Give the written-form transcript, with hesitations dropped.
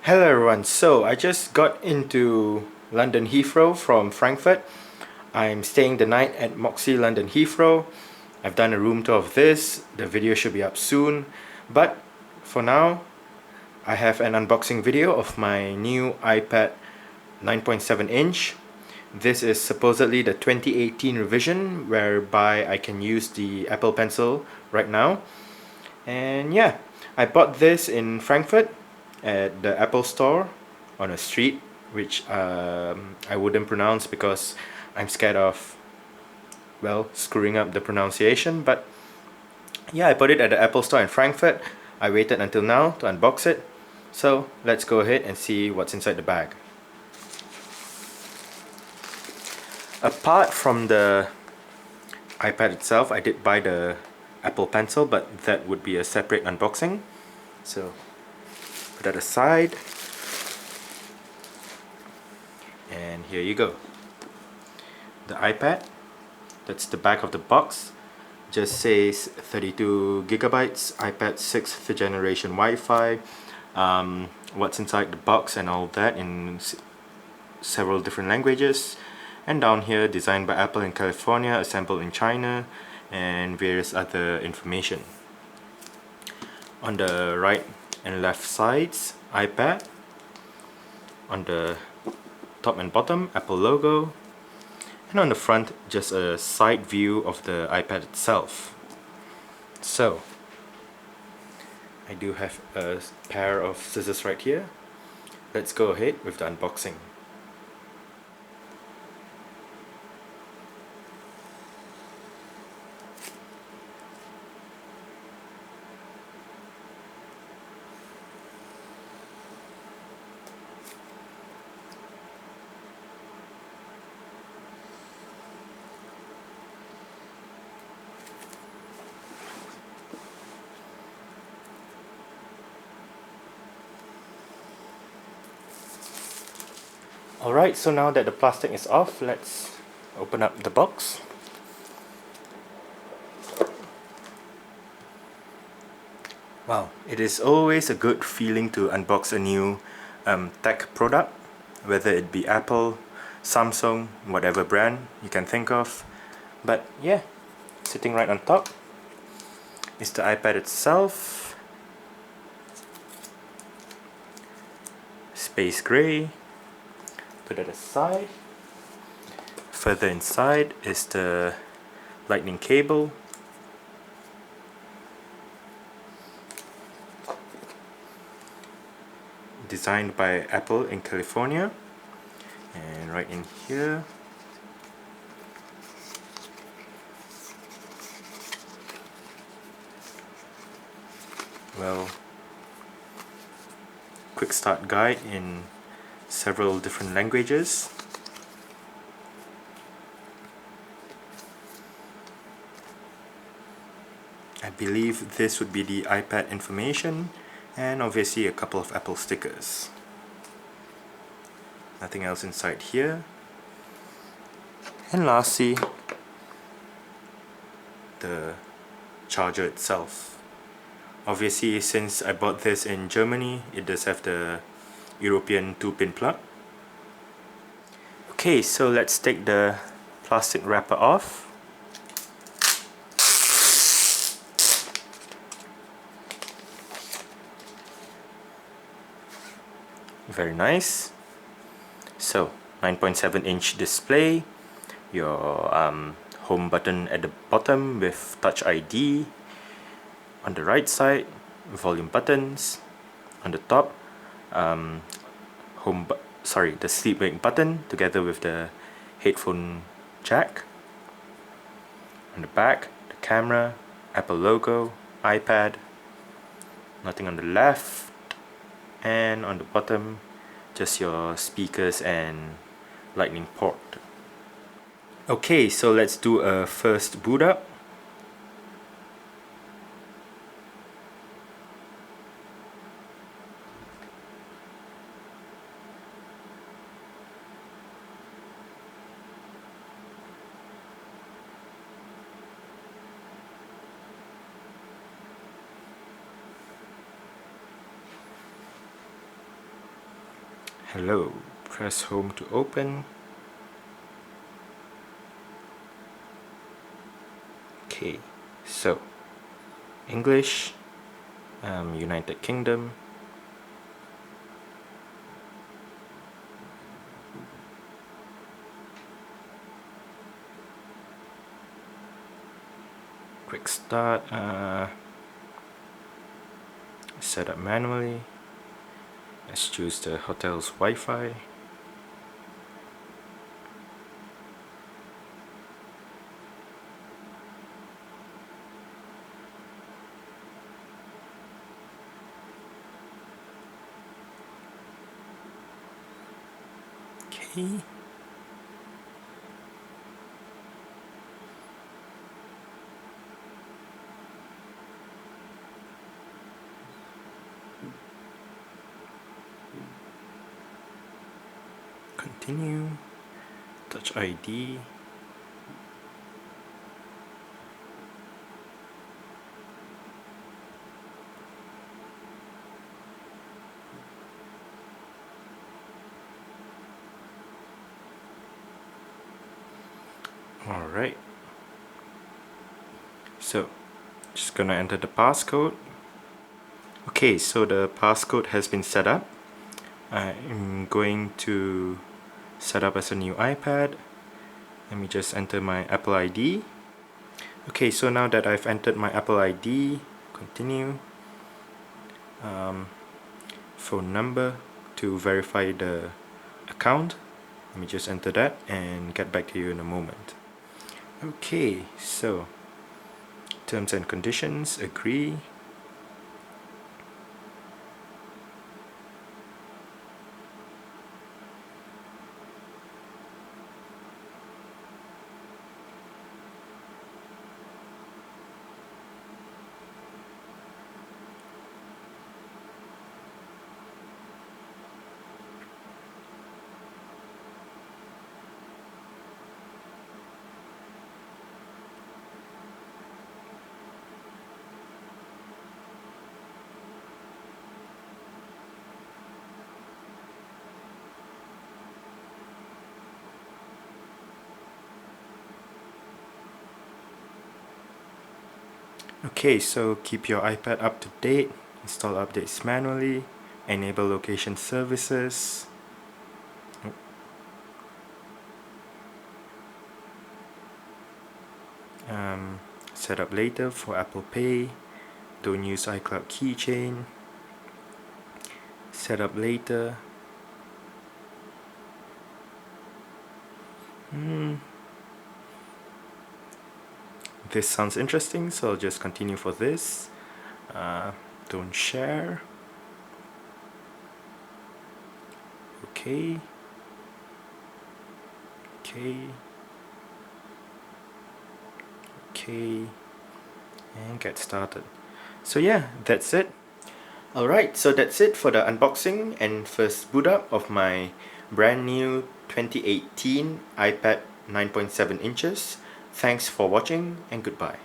Hello everyone, so I just got into London Heathrow from Frankfurt. I'm staying the night at Moxie London Heathrow. I've done a room tour of this, the video should be up soon. But for now, I have an unboxing video of my new iPad 9.7 inch. This is supposedly the 2018 revision whereby I can use the Apple Pencil right now. And yeah, I bought this in Frankfurt at the Apple store on a street which I wouldn't pronounce because I'm scared of, well, screwing up the pronunciation. But yeah, I bought it at the Apple store in Frankfurt. I waited until now to unbox it, so let's go ahead and see what's inside the bag. Apart from the iPad itself, I did buy the Apple Pencil, but that would be a separate unboxing, so put that aside. And here you go, the iPad. That's the back of the box. Just says 32 gigabytes, iPad 6th generation Wi-Fi, what's inside the box and all that in several different languages. And down here, designed by Apple in California, assembled in China, and various other information. On the right and left sides, iPad. On the top and bottom, Apple logo. And on the front, just a side view of the iPad itself. So, I do have a pair of scissors right here. Let's go ahead with the unboxing. Alright, so now that the plastic is off, let's open up the box. Wow, it is always a good feeling to unbox a new tech product, whether it be Apple, Samsung, whatever brand you can think of. But yeah, sitting right on top is the iPad itself. Space gray. Put that aside. Further inside is the lightning cable. Designed by Apple in California. And right in here, well, quick start guide in several different languages. I believe this would be the iPad information, and obviously a couple of Apple stickers. Nothing else inside here. And lastly, the charger itself. Obviously, since I bought this in Germany, it does have the European 2-pin plug. Okay, so let's take the plastic wrapper off. Very nice. So, 9.7 inch display, your home button at the bottom with Touch ID. On the right side, volume buttons. On the top, the sleep wake button together with the headphone jack. On the back, the camera, Apple logo, iPad. Nothing on the left. And on the bottom, just your speakers and lightning port. Okay, so let's do a first boot up. Hello. Press home to open. Okay, so English, United Kingdom, quick start, set up manually. Let's choose the hotel's Wi-Fi. Okay. Continue. Touch ID. Alright. So, just gonna enter the passcode. Okay, so the passcode has been set up. I'm going to set up as a new iPad. Let me just enter my Apple ID. Okay, so now that I've entered my Apple ID, continue. Phone number to verify the account. Let me just enter that and get back to you in a moment. Okay, so terms and conditions, agree. Okay, so keep your iPad up to date, install updates manually, enable location services. Set up later for Apple Pay. Don't use iCloud keychain. Set up later. This sounds interesting, so I'll just continue for this. Don't share. Okay. Okay. Okay. And get started. So yeah, that's it. Alright, so that's it for the unboxing and first boot up of my brand new 2018 iPad 9.7 inches. Thanks for watching and goodbye.